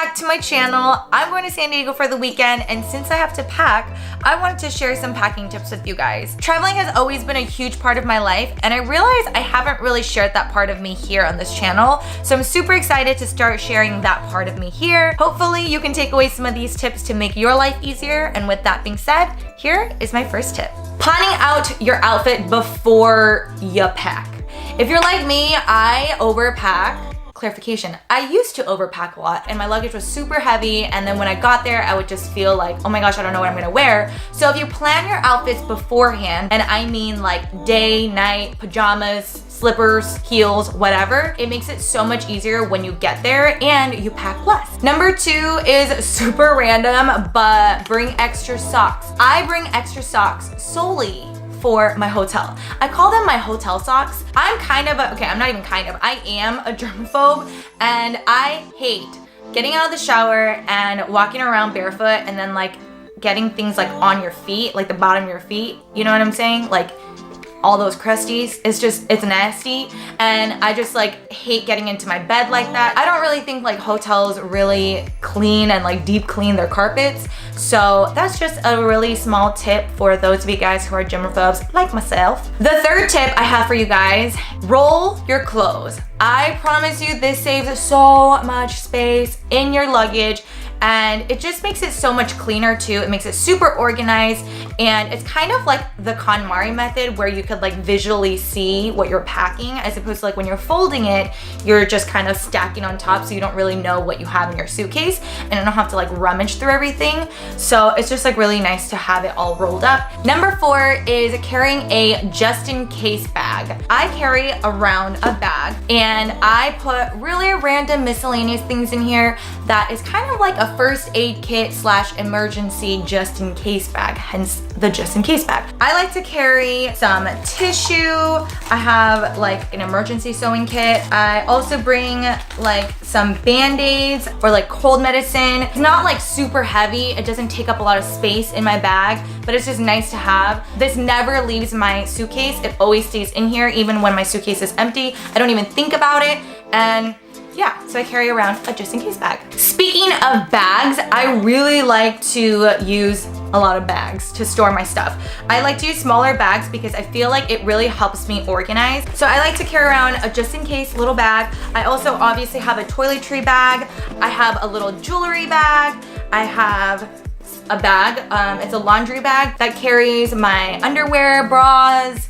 back to my channel. I'm going to San Diego for the weekend, and since I have to pack, I wanted to share some packing tips with you guys. Traveling has always been a huge part of my life, and I realize I haven't really shared that part of me here on this channel, so I'm super excited to start sharing that part of me here. Hopefully you can take away some of these tips to make your life easier, and with that being said, here is my first tip. Planning out your outfit before you pack. If you're like me, I overpack. Clarification, I used to overpack a lot and my luggage was super heavy, and then when I got there I would just feel like, oh my gosh, I don't know what I'm gonna wear. So if you plan your outfits beforehand, and I mean like day, night, pajamas, slippers, heels, whatever, it makes it so much easier when you get there and you pack less. Number 2 is super random, but bring extra socks. I bring extra socks solely for my hotel. I call them my hotel socks. I am a germaphobe, and I hate getting out of the shower and walking around barefoot and then like getting things like on your feet, like the bottom of your feet. You know what I'm saying? Like all those crusties. It's nasty, and I just like hate getting into my bed like that. I don't really think like hotels really clean and like deep clean their carpets. So that's just a really small tip for those of you guys who are germaphobes like myself. The third tip I have for you guys, roll your clothes. I promise you this saves so much space in your luggage, and it just makes it so much cleaner too. It makes it super organized, and it's kind of like the KonMari method where you could like visually see what you're packing, as opposed to like when you're folding it, you're just kind of stacking on top, so you don't really know what you have in your suitcase and you don't have to like rummage through everything. So it's just like really nice to have it all rolled up. Number 4 is carrying a just in case bag. I carry around a bag and I put really random miscellaneous things in here that is kind of like a first aid kit / emergency just in case bag, hence the just in case bag. I like to carry some tissue. I have like an emergency sewing kit. I also bring like some band-aids or like cold medicine. It's not like super heavy. It doesn't take up a lot of space in my bag, but it's just nice to have. This never leaves my suitcase. It always stays in here even when my suitcase is empty. I don't even think about it, and yeah, so I carry around a just in case bag. Speaking of bags, I really like to use a lot of bags to store my stuff. I like to use smaller bags because I feel like it really helps me organize. So I like to carry around a just in case little bag. I also obviously have a toiletry bag. I have a little jewelry bag. I have a bag, it's a laundry bag that carries my underwear, bras,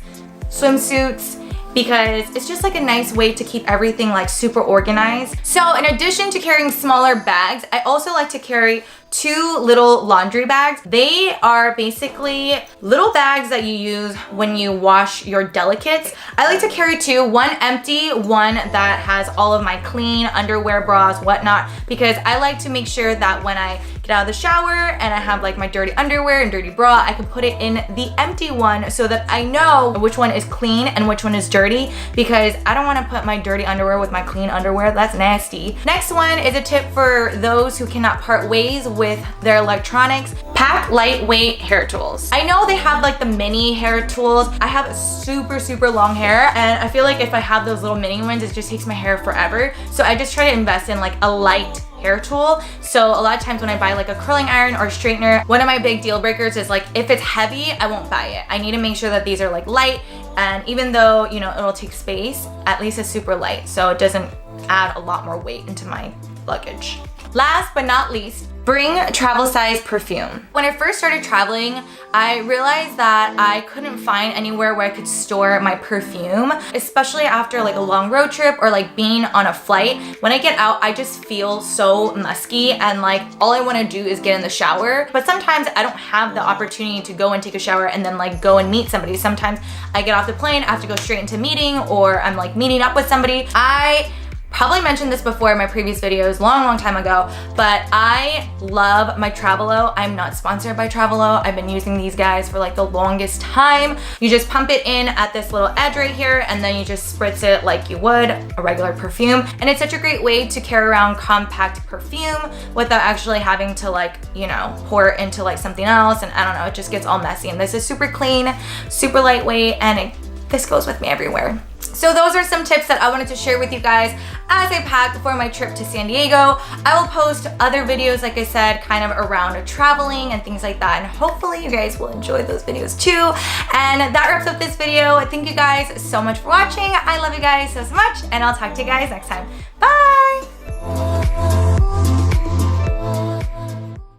swimsuits, because it's just like a nice way to keep everything like super organized. So in addition to carrying smaller bags, I also like to carry 2 little laundry bags. They are basically little bags that you use when you wash your delicates. I like to carry 2, one empty, one that has all of my clean underwear, bras, whatnot, because I like to make sure that when I get out of the shower and I have like my dirty underwear and dirty bra, I can put it in the empty one so that I know which one is clean and which one is dirty, because I don't want to put my dirty underwear with my clean underwear. That's nasty. Next one is a tip for those who cannot part ways with their electronics. Pack lightweight hair tools. I know they have like the mini hair tools. I have super long hair, and I feel like if I have those little mini ones, it just takes my hair forever. So I just try to invest in like a light hair tool. So a lot of times when I buy like a curling iron or straightener, one of my big deal breakers is like if it's heavy, I won't buy it. I need to make sure that these are like light, and even though, you know, it'll take space, at least it's super light so it doesn't add a lot more weight into my luggage. Last but not least, bring travel size perfume. When I first started traveling, I realized that I couldn't find anywhere where I could store my perfume, especially after like a long road trip or like being on a flight. When I get out, I just feel so musky, and like all I want to do is get in the shower. But sometimes I don't have the opportunity to go and take a shower and then like go and meet somebody. Sometimes I get off the plane, I have to go straight into a meeting, or I'm like meeting up with somebody. I probably mentioned this before in my previous videos long time ago, but I love my Travelo. I'm not sponsored by Travelo. I've been using these guys for like the longest time. You just pump it in at this little edge right here, and then you just spritz it like you would a regular perfume. And it's such a great way to carry around compact perfume without actually having to like, you know, pour it into like something else. And I don't know, it just gets all messy. And this is super clean, super lightweight, and this goes with me everywhere. So those are some tips that I wanted to share with you guys as I packed for my trip to San Diego. I will post other videos, like I said, kind of around traveling and things like that. And hopefully you guys will enjoy those videos too. And that wraps up this video. Thank you guys so much for watching. I love you guys so much, and I'll talk to you guys next time. Bye!